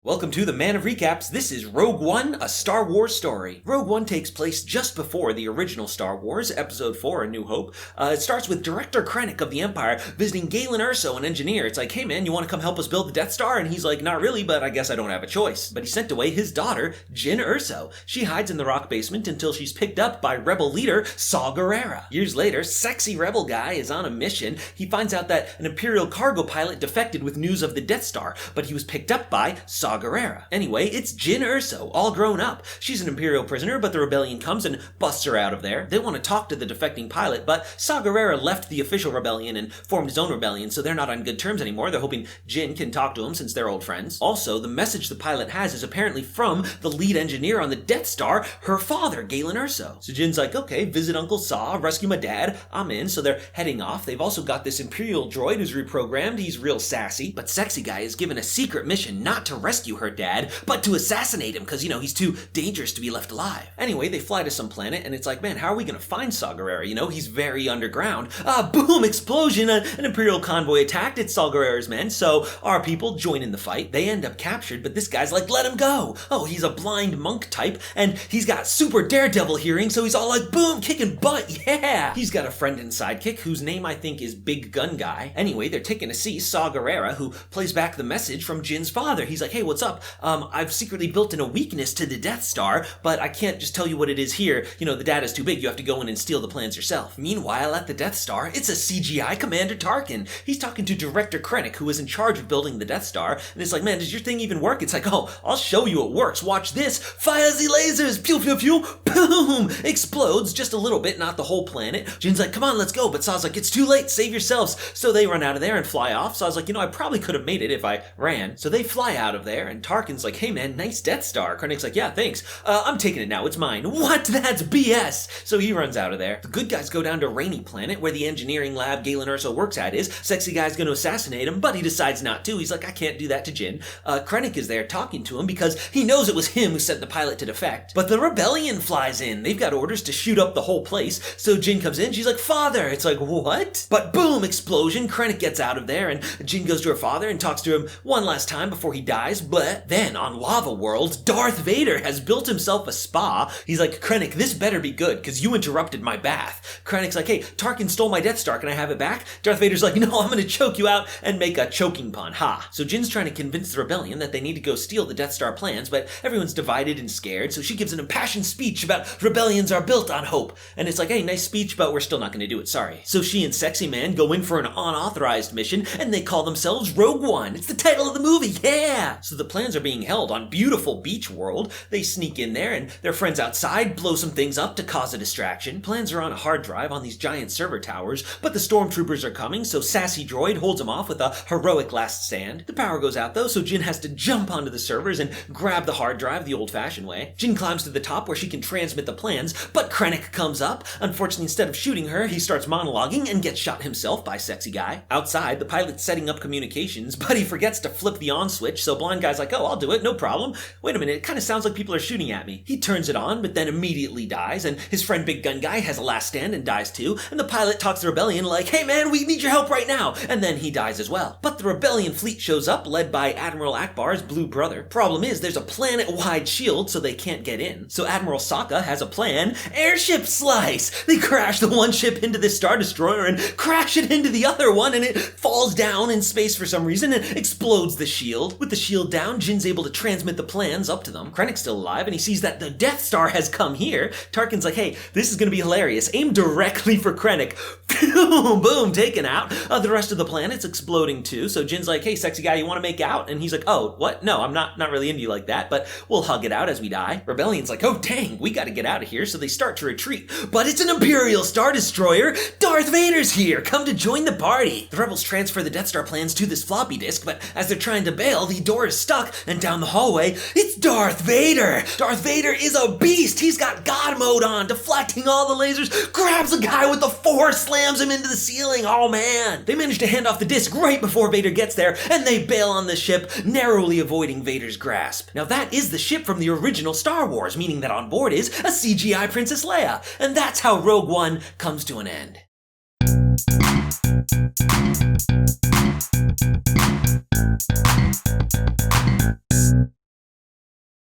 Welcome to the Man of Recaps. This is Rogue One, a Star Wars story. Rogue One takes place just before the original Star Wars, Episode 4, A New Hope. It starts with Director Krennic of the Empire visiting Galen Erso, an engineer. It's like, hey man, you want to come help us build the Death Star? And he's like, not really, but I guess I don't have a choice. But he sent away his daughter, Jyn Erso. She hides in the rock basement until she's picked up by rebel leader Saw Gerrera. Years later, sexy rebel guy is on a mission. He finds out that an Imperial cargo pilot defected with news of the Death Star, but he was picked up by Saw Gerrera. Anyway, it's Jyn Erso, all grown up. She's an Imperial prisoner, but the rebellion comes and busts her out of there. They want to talk to the defecting pilot, but Saw Gerrera left the official rebellion and formed his own rebellion, so they're not on good terms anymore. They're hoping Jyn can talk to him since they're old friends. Also, the message the pilot has is apparently from the lead engineer on the Death Star, her father, Galen Erso. So Jyn's like, okay, visit Uncle Saw, rescue my dad, I'm in. So they're heading off. They've also got this Imperial droid who's reprogrammed. He's real sassy, but Sexy Guy is given a secret mission not to rescue her dad, but to assassinate him because, he's too dangerous to be left alive. Anyway, they fly to some planet and it's like, man, how are we going to find Saw Gerrera? He's very underground. Boom, explosion, an Imperial convoy attacked. It's Saw Gerrera's men, so our people join in the fight. They end up captured, but this guy's like, let him go. Oh, he's a blind monk type and he's got super daredevil hearing, so he's all like, boom, kicking butt, yeah. He's got a friend and sidekick whose name I think is Big Gun Guy. Anyway, they're taking to see Saw Gerrera, who plays back the message from Jyn's father. He's like, hey, what's up? I've secretly built in a weakness to the Death Star, but I can't just tell you what it is here. The data's too big. You have to go in and steal the plans yourself. Meanwhile, at the Death Star, it's a CGI Commander Tarkin. He's talking to Director Krennic, who is in charge of building the Death Star, and it's like, man, does your thing even work? It's like, oh, I'll show you it works. Watch this. Fire the lasers. Pew, pew, pew. Boom. Explodes just a little bit, not the whole planet. Jyn's like, come on, let's go. But Saw's like, it's too late. Save yourselves. So they run out of there and fly off. So I was like, I probably could have made it if I ran. So they fly out of there, and Tarkin's like, hey man, nice Death Star. Krennic's like, yeah, thanks. I'm taking it now. It's mine. What? That's BS. So he runs out of there. The good guys go down to Rainy Planet, where the engineering lab Galen Erso works at is. Sexy Guy's going to assassinate him, but he decides not to. He's like, I can't do that to Jyn. Krennic is there talking to him because he knows it was him who sent the pilot to defect. But the rebellion flies in. They've got orders to shoot up the whole place. So Jyn comes in. She's like, father. It's like, what? But boom, explosion. Krennic gets out of there, and Jyn goes to her father and talks to him one last time before he dies. But then on Lava World, Darth Vader has built himself a spa. He's like, Krennic, this better be good because you interrupted my bath. Krennic's like, hey, Tarkin stole my Death Star. Can I have it back? Darth Vader's like, no, I'm going to choke you out and make a choking pun. Ha. So Jyn's trying to convince the rebellion that they need to go steal the Death Star plans, but everyone's divided and scared. So she gives an impassioned speech about rebellions are built on hope. And it's like, hey, nice speech, but we're still not going to do it. Sorry. So she and Sexy Man go in for an unauthorized mission, and they call themselves Rogue One. It's the title of the movie. Yeah. So the plans are being held on beautiful beach world. They sneak in there and their friends outside blow some things up to cause a distraction. Plans are on a hard drive on these giant server towers, but the stormtroopers are coming, so Sassy Droid holds them off with a heroic last stand. The power goes out though, so Jyn has to jump onto the servers and grab the hard drive the old-fashioned way. Jyn climbs to the top where she can transmit the plans, but Krennic comes up. Unfortunately, instead of shooting her, he starts monologuing and gets shot himself by Sexy Guy. Outside, the pilot's setting up communications, but he forgets to flip the on switch, so Blind Guy's like, oh, I'll do it, no problem. Wait a minute, it kind of sounds like people are shooting at me. He turns it on, but then immediately dies, and his friend Big Gun Guy has a last stand and dies too, and the pilot talks to the rebellion like, hey man, we need your help right now, and then he dies as well. But the rebellion fleet shows up, led by Admiral Akbar's blue brother. Problem is, there's a planet-wide shield, so they can't get in. So Admiral Sokka has a plan, airship slice! They crash the one ship into this Star Destroyer and crash it into the other one, and it falls down in space for some reason and explodes the shield. With the shield down, Jyn's able to transmit the plans up to them. Krennic's still alive, and he sees that the Death Star has come here. Tarkin's like, hey, this is gonna be hilarious. Aim directly for Krennic. Boom, boom, taken out. The rest of the planet's exploding too, so Jyn's like, hey, Sexy Guy, you wanna make out? And he's like, oh, what? No, I'm not really into you like that, but we'll hug it out as we die. Rebellion's like, oh dang, we gotta get out of here, so they start to retreat. But it's an Imperial Star Destroyer. Darth Vader's here, come to join the party. The rebels transfer the Death Star plans to this floppy disk, but as they're trying to bail, the door is stuck, and down the hallway, it's Darth Vader. Darth Vader is a beast. He's got God mode on, deflecting all the lasers, grabs a guy with the Force, slams him into the ceiling. Oh man. They manage to hand off the disc right before Vader gets there, and they bail on the ship, narrowly avoiding Vader's grasp. Now that is the ship from the original Star Wars, meaning that on board is a CGI Princess Leia, and that's how Rogue One comes to an end.